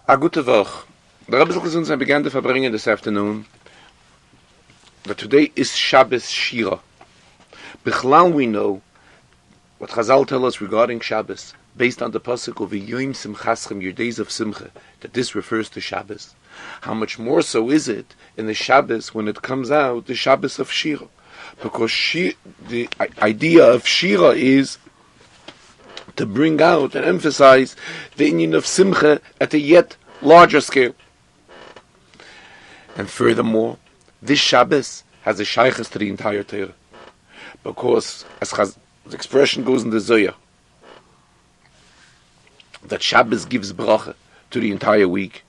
A gute Woche. The Rebbe Zalman I began to Farbrengen this afternoon that today is Shabbos Shira. Bichlal we know what Chazal tell us regarding Shabbos, based on the pasuk of V'yoyim Simchaschem, your days of Simcha, that this refers to Shabbos. How much more so is it in the Shabbos when it comes out, the Shabbos of Shira? Because the idea of Shira is to bring out and emphasize the inyan of Simcha at a yet larger scale. And furthermore, this Shabbos has a shaykhs to the entire Torah. Because, as the expression goes in the Zohar, that Shabbos gives bracha to the entire week.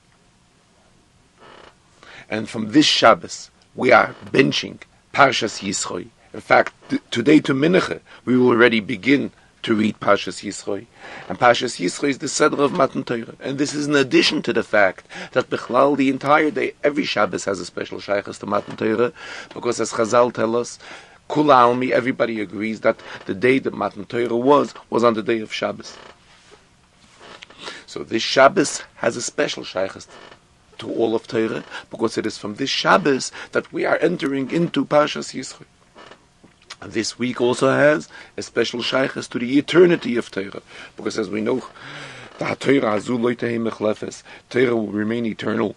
And from this Shabbos, we are benching Parshas Yisroi. In fact, today to Mincha, we will already begin to read Parshas Yisroi. And Parshas Yisroi is the Seder of Matan Torah. And this is in addition to the fact that Bichlal, the entire day, every Shabbos has a special shaykhs to Matan Torah, because as Chazal tell us, Kul Almi, everybody agrees that the day that Matan Torah was on the day of Shabbos. So this Shabbos has a special shaykhs to all of Torah, because it is from this Shabbos that we are entering into Parshas Yisroi. And this week also has a special shaykhs to the eternity of Torah, because as we know, Torah will remain eternal.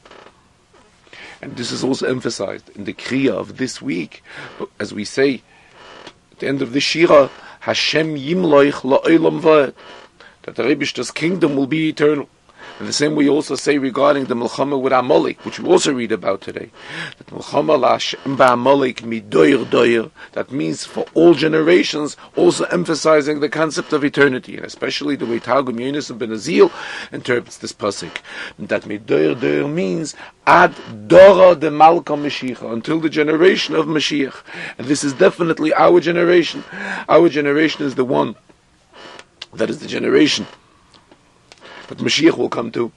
And this is also emphasized in the Kriya of this week, as we say at the end of the Shira, Hashem Yimloich La'olam Va'ed, that the Rebbe's kingdom will be eternal. And the same we also say regarding the Milchama with Amalek, which we also read about today. That Milchama L'Hashem Ba'Amalek Midoyer Doyer, that means for all generations, also emphasizing the concept of eternity, and especially the way Targum Yonis and Ben Azil interprets this pasuk. That Midoyer Doyer means Ad Dora de Malka Mashiach, until the generation of Mashiach. And this is definitely our generation. Our generation is the one that is the generation that Mashiach will come to,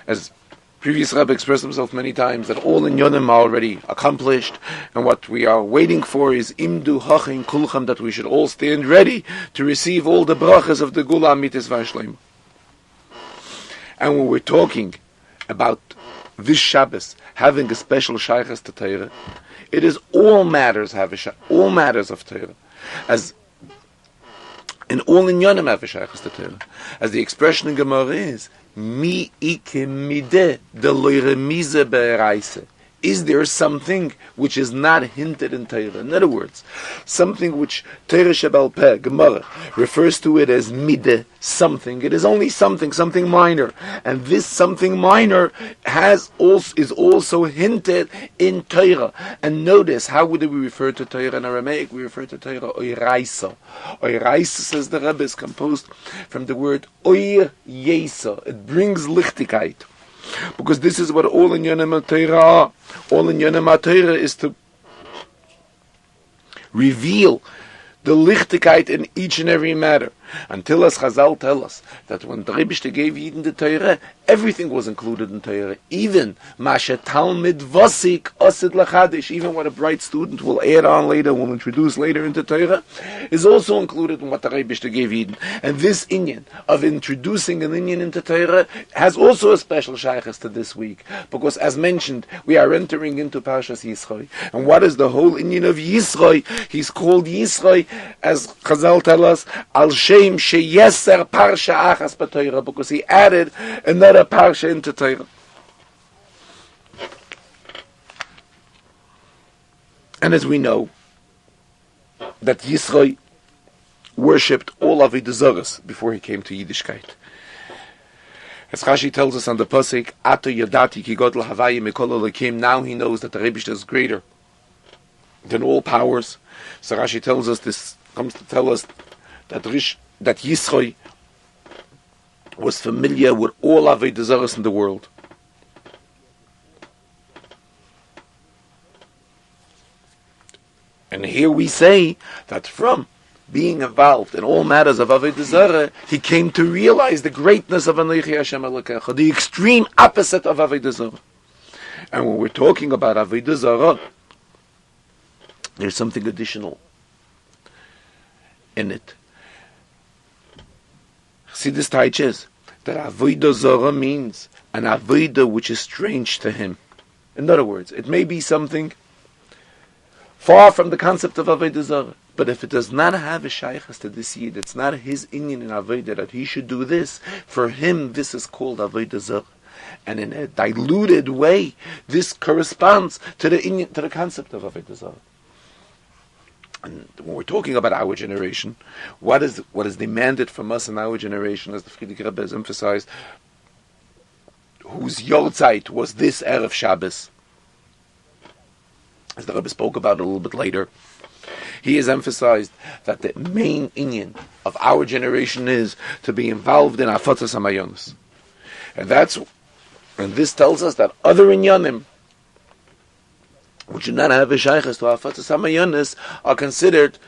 as previous Rebbe expressed himself many times, that all in Yonim are already accomplished, and what we are waiting for is Imdu Hachin Kulcham, that we should all stand ready to receive all the brachas of the Gula Mitzvah Vashleim. And when we're talking about this Shabbos having a special shaykhs to Torah, it is all matters of Torah, as in all in Yonim have a shaykhs to Torah. As the expression in Gemara is, Mi ike mide de loire mise be'eraise. Is there something which is not hinted in Torah? In other words, something which Torah Shebal Peh, Gemara, refers to it as mide, something. It is only something minor. And this something minor is also hinted in Torah. And notice, how would we refer to Torah in Aramaic? We refer to Torah Oiraisa. Oiraisa, says the Rebbe, is composed from the word Oir Yesa. It brings lichtigkeit. Because this is what all in Yonim Torah are. All in Yonim Torah is to reveal the lichtigkeit in each and every matter. Until as Chazal tell us that when the Rebbe gave Yidden the Torah, everything was included in Torah. Even Masha Talmid Vasik Osid Lachadish, even what a bright student will add on later, will introduce later into Torah, is also included in what the Rebbe gave Yidden. And this inyan of introducing an inyan into Torah has also a special shaykhs to this week. Because as mentioned, we are entering into Parshas Yisroi. And what is the whole inyan of Yisroi? He's called Yisroi, as Chazal tell us, Al Shem Sheyeser Parsha Achas B'Torah, because he added another Parsha into Torah. And as we know, that Yisroi worshipped all Avodah Zarah before he came to Yiddishkeit. As Rashi tells us on the pasuk, Ato Yadati Ki Godel Havayim Mikol Elokim, now he knows that the Rebbe is greater than all powers. So Rashi tells us, this comes to tell us that Yisroi was familiar with all Avodah Zarah in the world. And here we say that from being involved in all matters of Avodah Zarah, he came to realize the greatness of Anochi Hashem Elokecha, the extreme opposite of Avodah Zarah. And when we're talking about Avodah Zarah, there's something additional in it. Chassidus teaches that Avodah Zarah means an avodah which is strange to him. In other words, it may be something far from the concept of avodah zarah, but if it does not have a shaykhs to this yid, it's not his inyan in avodah that he should do this. For him, this is called avodah zarah, and in a diluted way, this corresponds to the inyan, to the concept of avodah zarah. And when we're talking about our generation, what is demanded from us in our generation, as the Friedrich Rebbe has emphasized, whose Yortzeit was this Erev Shabbos, as the Rebbe spoke about a little bit later, he has emphasized that the main inyan of our generation is to be involved in Afatzas HaMayonos. And this tells us that other inyanim, which do not have a shaykhs to Afatzas HaMayonos, are considered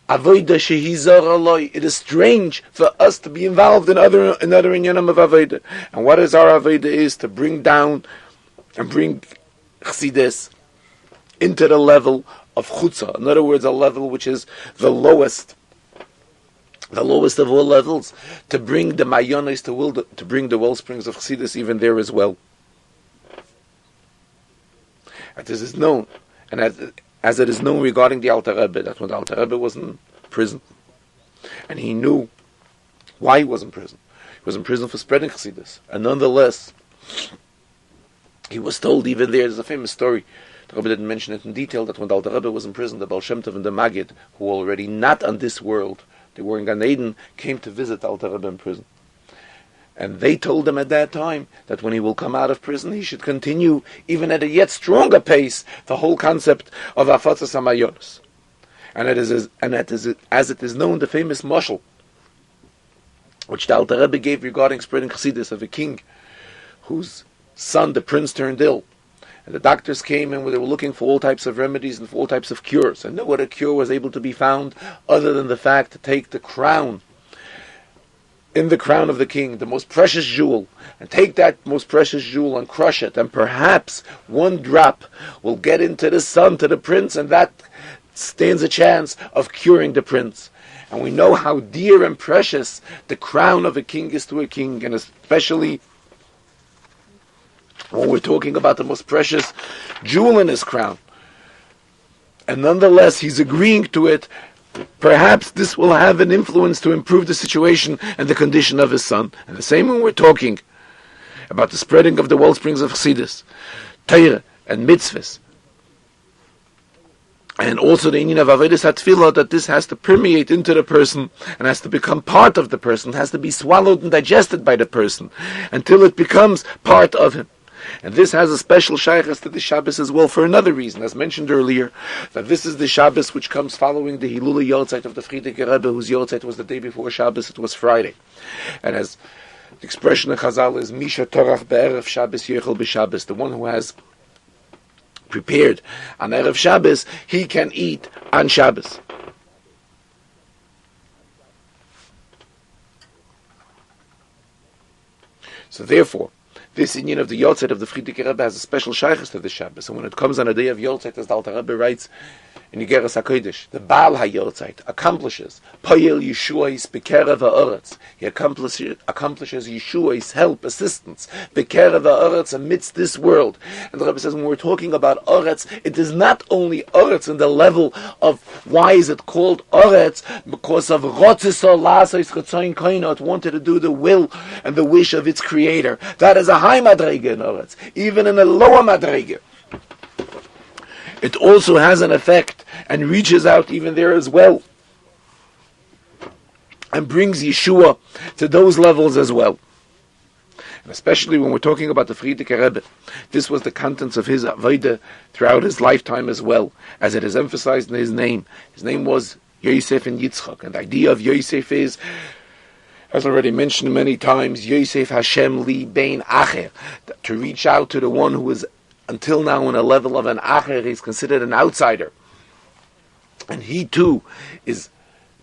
avodah shehi zara aloi. It is strange for us to be involved in other inyanim of avodah. And what is our avodah is to bring down and bring chassidus into the level of chutzah. In other words, a level which is the lowest of all levels, to bring the mayonis, to bring the wellsprings of chassidus even there as well. And this is known, and as it is known regarding the Alter Rebbe, that when the Alter Rebbe was in prison, and he knew why he was in prison. He was in prison for spreading chassidus, and nonetheless, he was told even there's a famous story. The Rebbe didn't mention it in detail, that when the Alter Rebbe was in prison, the Baal Shem Tov and the Maggid, who were already not on this world, they were in Gan Eden, came to visit the Alter Rebbe in prison. And they told him at that time that when he will come out of prison, he should continue, even at a yet stronger pace, the whole concept of Afatzas HaMayonos. And as it is known, the famous mashal, which the Alter Rebbe gave regarding spreading chassidus, of a king whose son, the prince, turned ill. And the doctors came and they were looking for all types of remedies and for all types of cures. And no other cure was able to be found other than the fact to take the crown, in the crown of the king, the most precious jewel, and take that most precious jewel and crush it, and perhaps one drop will get into the son, to the prince, and that stands a chance of curing the prince. And we know how dear and precious the crown of a king is to a king, and especially when we're talking about the most precious jewel in his crown. And nonetheless, he's agreeing to it. Perhaps this will have an influence to improve the situation and the condition of his son. And the same when we're talking about the spreading of the wellsprings of Chassidus, Torah and mitzvahs, and also the inyan of Avodas HaTfilah, that this has to permeate into the person and has to become part of the person, has to be swallowed and digested by the person until it becomes part of him. And this has a special shaykhs to the Shabbos as well for another reason, as mentioned earlier, that this is the Shabbos which comes following the Hilula Yortzeit of the Friedrich Rebbe, whose Yortzeit was the day before Shabbos, it was Friday. And as the expression of Chazarah is, Misha Torach Be'erev Shabbos Yechel B'Shabbos, the one who has prepared on Erev Shabbos, he can eat on Shabbos. So therefore, this inyan of the Yortzeit of the Friedrich Rebbe has a special shaykhs to the Shabbos. And when it comes on a day of Yortzeit, as the Alter Rebbe writes in Igeres HaKodesh, the Baal HaYortzeit accomplishes Poyel Yeshua's Bekerev HaOretz. He accomplishes Yeshua's help, assistance, Bekerev HaOretz, amidst this world. And the Rebbe says, when we're talking about Oretz, it is not only Oretz in the level of why is it called Oretz, because of Rotzisol Lasois Chetzoin Koino, it wanted to do the will and the wish of its creator. That is a high madrege in Oretz, even in a lower madrege. It also has an effect and reaches out even there as well, and brings Yeshua to those levels as well. And especially when we're talking about the Friedrich Rebbe, this was the contents of his avodah throughout his lifetime as well, as it is emphasized in his name. His name was Yosef and Yitzchak, and the idea of Yosef is, as already mentioned many times, Yosef Hashem li bein acher, to reach out to the one who is until now on a level of an acher. He's considered an outsider, and he too is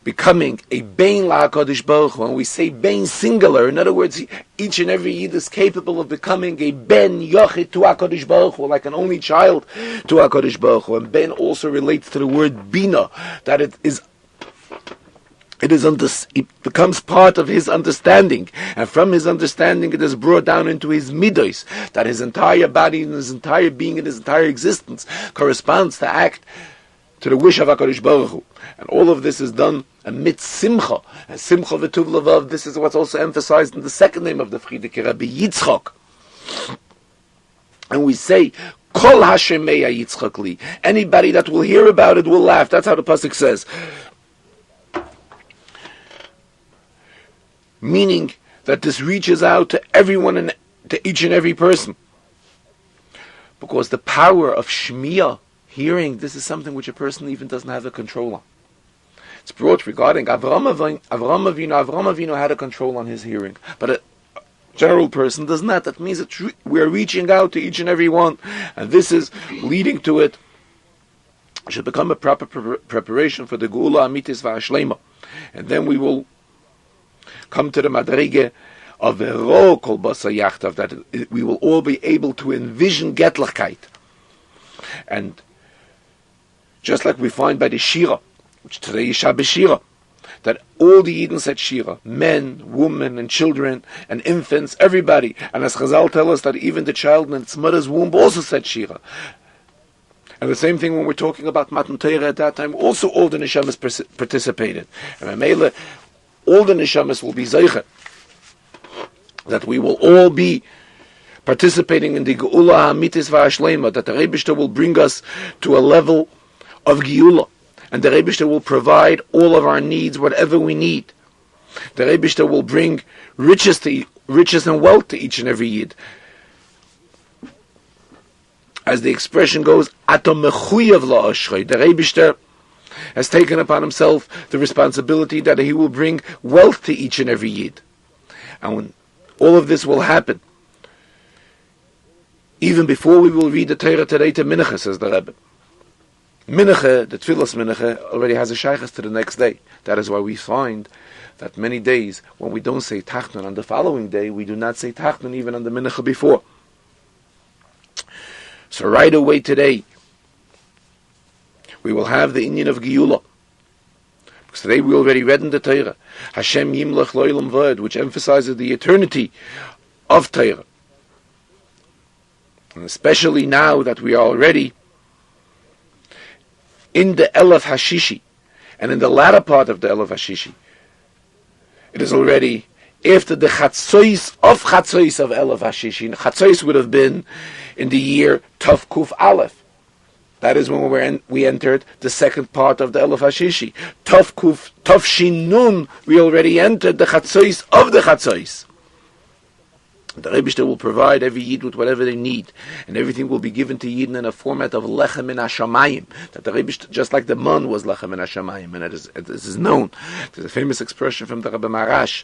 becoming a bein la'HaKadosh Baruch Hu. And we say bein singular, in other words, each and every yid is capable of becoming a ben yochid to HaKadosh Baruch Hu, like an only child to HaKadosh Baruch Hu. And ben also relates to the word bina, that it is It becomes part of his understanding, and from his understanding it is brought down into his midos, that his entire body and his entire being and his entire existence corresponds to act to the wish of HaKadosh Baruch Hu. And all of this is done amidst simcha, and simcha v'tuv levav. This is what's also emphasized in the second name of the Frierdiker Rebbe, Yitzchak. And we say, Kol Hashemeya Yitzchak li. Anybody that will hear about it will laugh. That's how the pasuk says. Meaning that this reaches out to everyone and to each and every person. Because the power of Shmiyah, hearing, this is something which a person even doesn't have a control on. It's brought regarding Avraham Avinu had a control on his hearing. But a general person does not. That means that we are reaching out to each and every one. And this is leading to it. It should become a proper preparation for the Geula Amitis V'Ashlema. And then we will come to the madrige of the ro kol basa yachtav, that we will all be able to envision Gettlichkeit. And just like we find by the Shira, which today is Shabbos Shira, that all the Yidden said Shira, men, women, and children, and infants, everybody. And as Chazal tell us that even the child in its mother's womb also said Shira. And the same thing when we're talking about Matan Torah at that time, also all the Neshamas participated. And Mamela, all the neshamas will be zeicher, that we will all be participating in the Geula Hamitis V'Ashlema, that the Rebishter will bring us to a level of Geula, and the Rebishter will provide all of our needs, whatever we need. The Rebishter will bring riches and wealth to each and every Yid. As the expression goes, Atom mechuyav la'ashrei, the Rebishter has taken upon himself the responsibility that he will bring wealth to each and every Yid. And when all of this will happen, even before we will read the Torah today to Mincha, says the Rebbe. Mincha, the Tfilas Mincha, already has a shaychus to the next day. That is why we find that many days, when we don't say Tachnun on the following day, we do not say Tachnun even on the Mincha before. So right away today, we will have the Inyan of Geula. Because today we already read in the Torah, Hashem Yimlach Lo'ilam Vod, which emphasizes the eternity of Torah. And especially now that we are already in the Elef Hashishi, and in the latter part of the Elef Hashishi, it is already after the Chatzois of Elef Hashishi. Chatzois would have been in the year Tov Kuf Aleph. That is when we entered the second part of the Elef Hashishi. Tov Shin Nun, we already entered the Chatzois of the Chatzois. The Rebishter will provide every Yid with whatever they need, and everything will be given to Yidden in a format of Lechem min Hashamayim. That the Rebishter, just like the man was Lechem min Hashamayim, and it is known. There's a famous expression from the Rebbe Marash,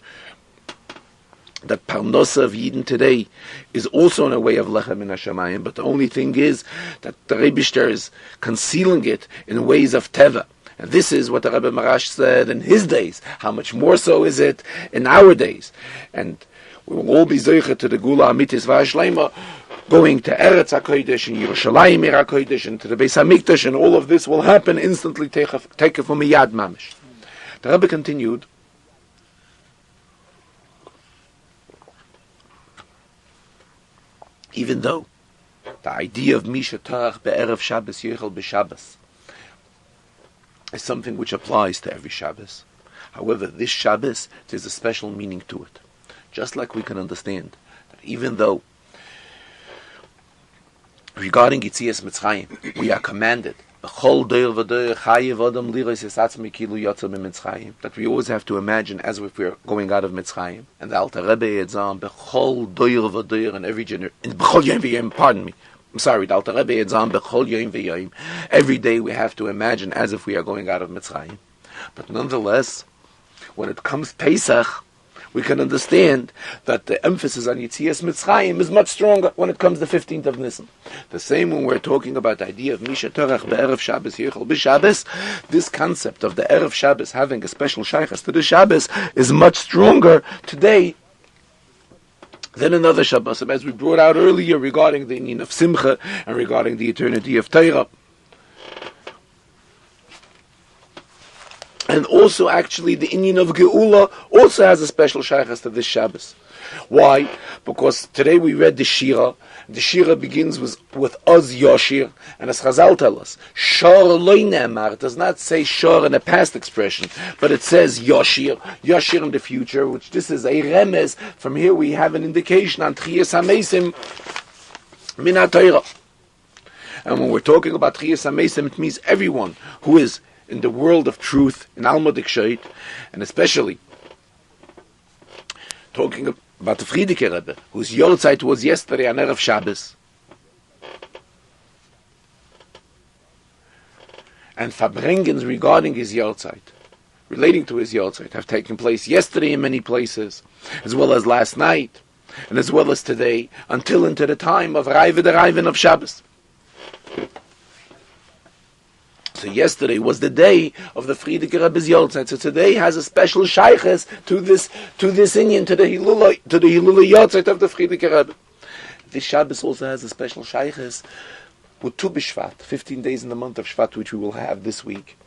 that Parnosa of Yidden today is also in a way of Lechem min Hashamayim, but the only thing is that the Rebishter is concealing it in ways of Teva. And this is what the Rebbe Marash said in his days. How much more so is it in our days? And we will all be zeicher to the Geula Amitis V'Ashlema, going to Eretz HaKodesh and Yerushalayim HaKodesh and to the Beis HaMikdash, and all of this will happen instantly, take it from a Yad Mamish. The Rebbe continued, even though the idea of Misha Tarach Be'erev Shabbos Yechel B'Shabbos is something which applies to every Shabbos. However, this Shabbos, there's a special meaning to it. Just like we can understand that even though regarding Yitzias Mitzrayim, we are commanded that we always have to imagine as if we are going out of Mitzrayim. And the Alter Rebbe Yedzam bechol doir v'doir in every generation. Pardon me. I'm sorry. The Alter Rebbe Yedzam bechol yom v'yom. Every day we have to imagine as if we are going out of Mitzrayim. But nonetheless, when it comes Pesach, we can understand that the emphasis on Yitzias Mitzrayim is much stronger when it comes the 15th of Nisan. The same when we're talking about the idea of Misha Torach Be'erev Shabbos Yechol B'Shabbos, this concept of the Erev Shabbos having a special shaychus to the Shabbos is much stronger today than another Shabbos, as we brought out earlier regarding the inyan of Simcha and regarding the eternity of Torah. And also, actually, the inyan of Geula also has a special shaykhs to this Shabbos. Why? Because today we read the Shira. The Shira begins with Oz Yoshir, and as Chazal tell us, Shor loy ne'emar. It does not say Shor in a past expression, but it says Yoshir, Yoshir in the future, which this is a remez. From here we have an indication on Tchiyas HaMeisim min HaTorah. And when we're talking about Tchiyas HaMeisim, it means everyone who is in the world of truth, in Alma Diksheit, and especially talking about the Frierdiker Rebbe, whose Yortzeit was yesterday on Erev Shabbos. And Farbrengens regarding his Yortzeit, relating to his Yortzeit, have taken place yesterday in many places, as well as last night, and as well as today, until into the time of Raiva the Raivan of Shabbos. So yesterday was the day of the Frierdiker Rebbe's Yortzeit. So today has a special shaykhs to this inyan, to the Hilula Yortzeit of the Frierdiker Rebbe. This Shabbos also has a special shaykhs with Tu B'Shvat, 15 days in the month of Shvat, which we will have this week.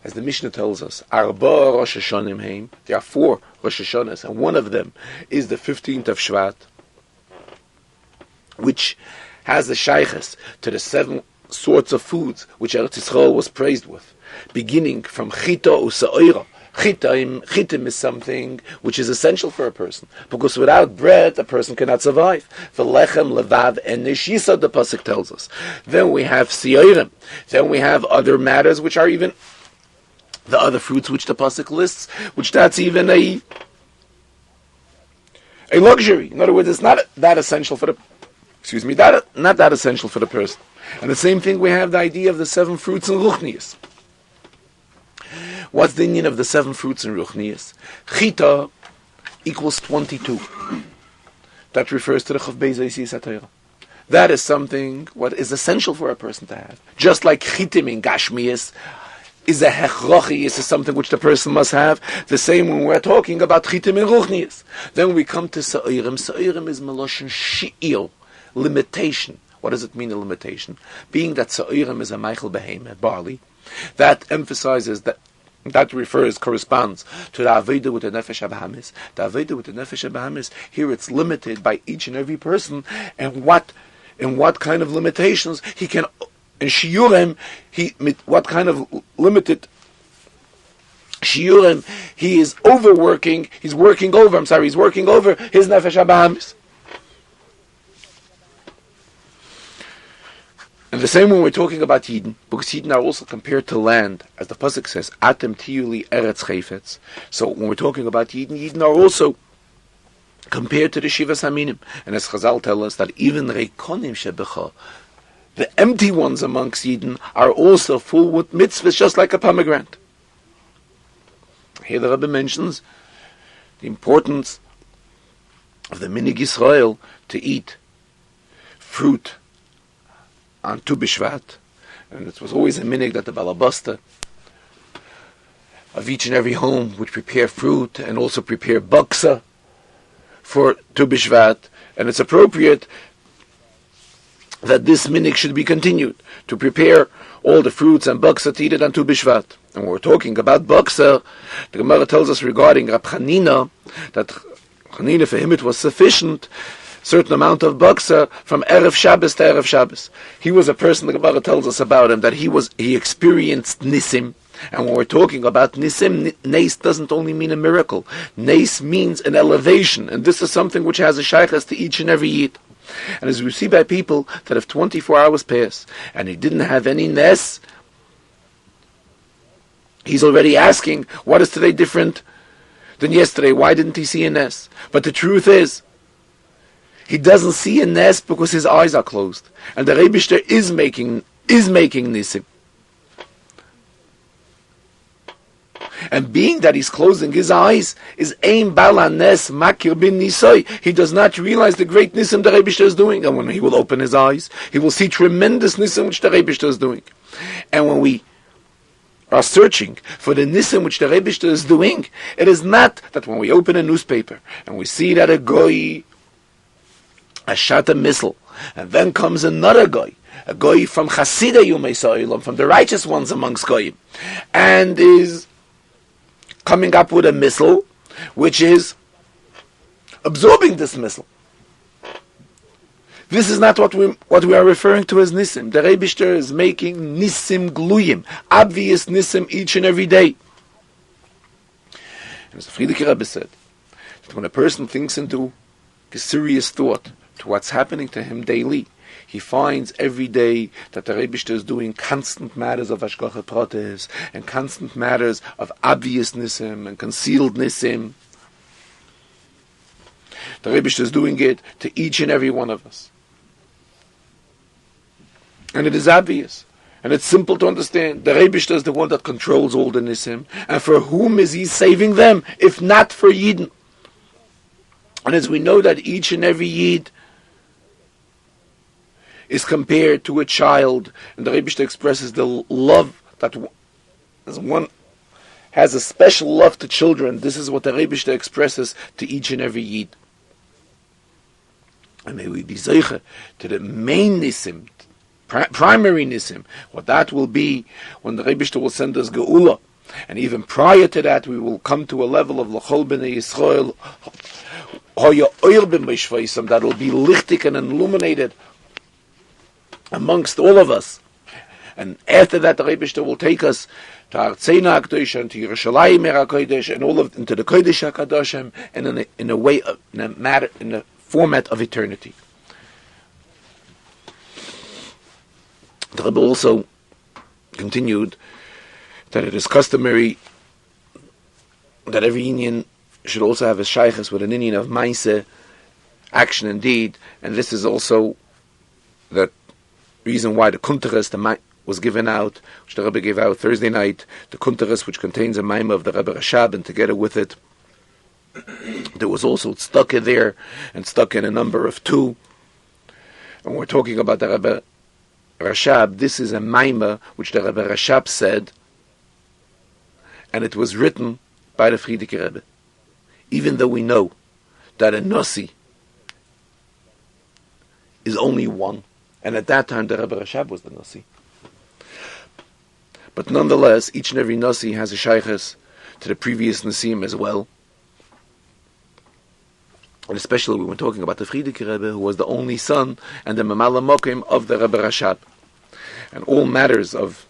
As the Mishnah tells us, Arba Rosh Hashanim Heim. There are 4 Rosh Hashanahs, and one of them is the 15th of Shvat, which has the shaykhs to the 7 sorts of foods which Eretz Yisrael was praised with, beginning from chita u'sa'ira. Chitim is something which is essential for a person, because without bread a person cannot survive. V'lechem levav enish yisad, the pasuk tells us. Then we have siyorim. Then we have other matters which are even the other fruits which the pasuk lists, which that's even a luxury. In other words, it's not that essential for the not that essential for the person. And the same thing, we have the idea of the 7 fruits and ruchnias. What's the inyan of the 7 fruits and ruchnias? Chita equals 22. That refers to the Chav Beis Yisiyas HaTorah. That is something what is essential for a person to have. Just like chitim in Gashmias is a hechrochi, is something which the person must have. The same when we're talking about chitim in ruchnias. Then we come to sa'irim. Sa'irim is meloshen shi'il, limitation. What does it mean, a limitation? Being that sa'irim is a meichel behemoth, barley, that emphasizes corresponds to the Aveda with the Nefesh HaBahamis. The Aveda with the Nefesh HaBahamis, here it's limited by each and every person, and what kind of limitations he can, in Shiurim, what kind of limited Shiurim he is overworking, he's working over his Nefesh HaBahamis. And the same when we're talking about Yidden, because Yidden are also compared to land, as the pasuk says, Atem tiyuli eretz chayfetz. So when we're talking about Yidden, Yidden are also compared to the Shivas Aminim. And as Chazal tell us that even Reikonim shebecha, the empty ones amongst Yidden, are also full with mitzvahs, just like a pomegranate. Here the Rebbe mentions the importance of the Minig Yisrael to eat fruit on Tu B'Shvat, and it was always a minig that the balabasta of each and every home would prepare fruit and also prepare baksa for Tu B'Shvat, and it's appropriate that this minig should be continued to prepare all the fruits and baksa to eat it on Tu B'Shvat. And when we're talking about baksa, the Gemara tells us regarding Rab Chanina that Chanina, for him it was sufficient certain amount of baksa from Erev Shabbos to Erev Shabbos. He was a person, the Gemara tells us about him, that he experienced nisim. And when we're talking about nisim, nes doesn't only mean a miracle. Nes means an elevation, and this is something which has a shaykhs to each and every yid. And as we see by people that if 24 hours pass and he didn't have any nes, he's already asking, what is today different than yesterday? Why didn't he see a nes? But the truth is, he doesn't see a nes because his eyes are closed, and the Rebishter is making nisim. And being that he's closing his eyes, is aim bala nes makir bin nisoy. He does not realize the great nisim the Rebishter is doing, and when he will open his eyes, he will see tremendous nisim which the Rebishter is doing. And when we are searching for the nisim which the Rebishter is doing, it is not that when we open a newspaper and we see that a goy shot a missile, and then comes another guy, a guy from Chasidei Yumei Sa'ilam, from the righteous ones amongst goyim, and is coming up with a missile which is absorbing this missile. This is not what we are referring to as Nisim. The Rebishter is making Nisim Gluyim, obvious Nisim each and every day. And as the Frierdiker Rebbe said, that when a person thinks into a serious thought to what's happening to him daily, he finds every day that the Rebishter is doing constant matters of Hashgacha Pratis and constant matters of obvious Nisim and concealed Nisim. The Rebishter is doing it to each and every one of us. And it is obvious. And it's simple to understand. The Rebishter is the one that controls all the Nisim. And for whom is he saving them, if not for Yidden? And as we know that each and every Yid is compared to a child, and the Rebishter expresses the love that as one has a special love to children, this is what the Rebishter expresses to each and every Yid. And may we be zeicher to the main Nisim, primary Nisim, what that will be when the Rebishter will send us Geula. And even prior to that, we will come to a level of L'chol B'nei Yisrael, Hoya Oyer B'mishvaisam, that will be lichtig and illuminated amongst all of us. And after that, the Rebishter will take us to Arzeina HaKadosh and to Yerushalayim HaKadosh and all of into the Kodesh HaKadoshim, and in a way, in a format of eternity. The Rebbe also continued that it is customary that every Indian should also have a shaykhs with an Indian of Maise, action and deed, and this is also the reason why the Kunteres was given out, which the Rebbe gave out Thursday night, the Kunteres, which contains a Maimah of the Rebbe Rashab, and together with it there was also Tzedakah there, and Tzedakah in a number of 2. And we're talking about the Rebbe Rashab. This is a Maimah which the Rebbe Rashab said, and it was written by the Frierdiker Rebbe. Even though we know that a Nasi is only one, and at that time the Rebbe Rashab was the Nasi. But nonetheless, each and every Nasi has a shaykhs to the previous Nasim as well. And especially we were talking about the Frierdiker Rebbe, who was the only son and the Mamala Mokim of the Rebbe Rashab. And all matters of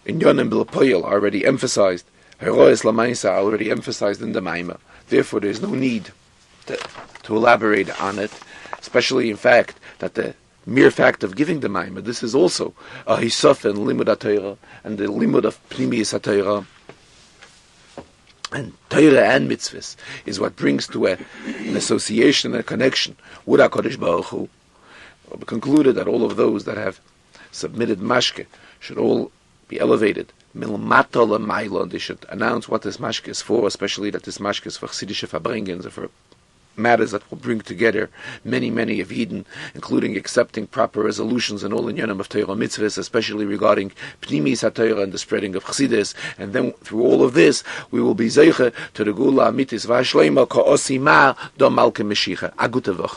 Inyon and Bilpoyel are already emphasized. Heroes Lamaisa are already emphasized in the Maimah. Therefore, there is no need to elaborate on it, especially in fact that the mere fact of giving the Maimah, this is also a Hisaf and Limud HaTorah, and the Limud of Pnimiyus HaTorah. And Torah and mitzvahs is what brings to an association and a connection with HaKadosh Baruch Hu. We concluded that all of those that have submitted mashke should all be elevated. Milmata l'mayla, they should announce what this mashke is for, especially that this mashke is for chassidische Farbrengen, for matters that will bring together many of Yidden, including accepting proper resolutions in all inyanim of Torah mitzvahs, especially regarding Pnimis HaTorah and the spreading of Chassidus. And then through all of this, we will be zeiche to the Gula Amitis V'Ashleima Ka'osima Do Malke Meshicha. A gute Woche.